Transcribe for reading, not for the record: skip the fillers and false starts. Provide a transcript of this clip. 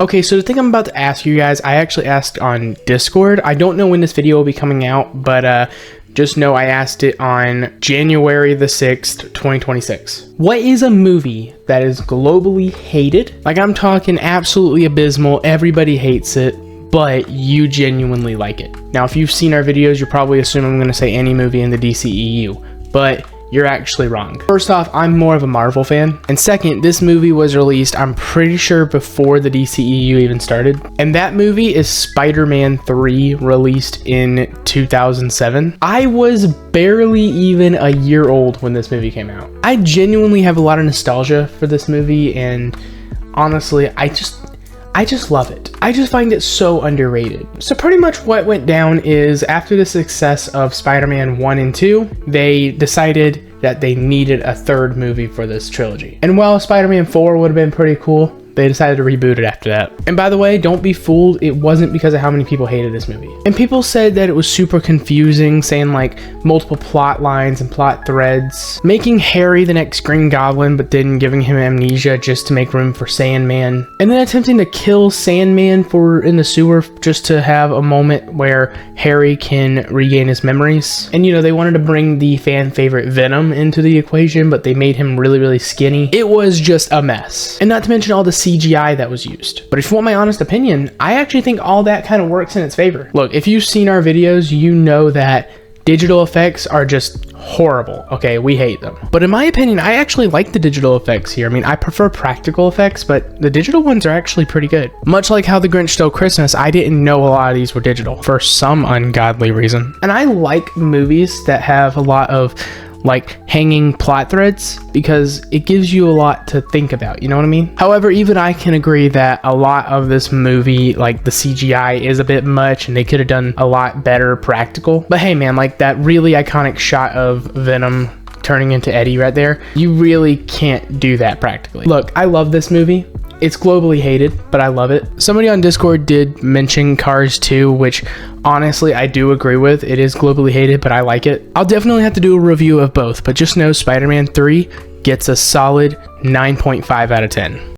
Okay, so the thing I'm about to ask you guys, I actually asked on Discord. I don't know when this video will be coming out, but just know I asked it on January the 6th, 2026. What is a movie that is globally hated? Like, I'm talking absolutely abysmal, everybody hates it, but you genuinely like it. Now, if you've seen our videos, you probably assume I'm gonna say any movie in the DCEU, but you're actually wrong. First off, I'm more of a Marvel fan. And second, this movie was released, I'm pretty sure, before the DCEU even started. And that movie is Spider-Man 3, released in 2007. I was barely even a year old when this movie came out. I genuinely have a lot of nostalgia for this movie, and honestly, I just love it. I just find it so underrated. So pretty much what went down is, after the success of Spider-Man 1 and 2, they decided that they needed a third movie for this trilogy. And while Spider-Man 4 would have been pretty cool, they decided to reboot it after that. And by the way, don't be fooled, it wasn't because of how many people hated this movie. And people said that it was super confusing, saying like multiple plot lines and plot threads, making Harry the next Green Goblin but then giving him amnesia just to make room for Sandman, and then attempting to kill Sandman in the sewer just to have a moment where Harry can regain his memories. And you know, they wanted to bring the fan favorite Venom into the equation, but they made him really skinny. It was just a mess. And not to mention all the CGI that was used. But if you want my honest opinion, I actually think all that kind of works in its favor. Look, if you've seen our videos, you know that digital effects are just horrible. Okay, we hate them. But in my opinion, I actually like the digital effects here. I mean, I prefer practical effects, but the digital ones are actually pretty good. Much like how The Grinch Stole Christmas, I didn't know a lot of these were digital for some ungodly reason. And I like movies that have a lot of like hanging plot threads, because it gives you a lot to think about, you know what I mean? However, even I can agree that a lot of this movie, like the CGI is a bit much and they could have done a lot better practical. But hey man, like that really iconic shot of Venom turning into Eddie right there, you really can't do that practically. Look, I love this movie. It's globally hated, but I love it. Somebody on Discord did mention Cars 2, which honestly I do agree with. It is globally hated, but I like it. I'll definitely have to do a review of both, but just know Spider-Man 3 gets a solid 9.5 out of 10.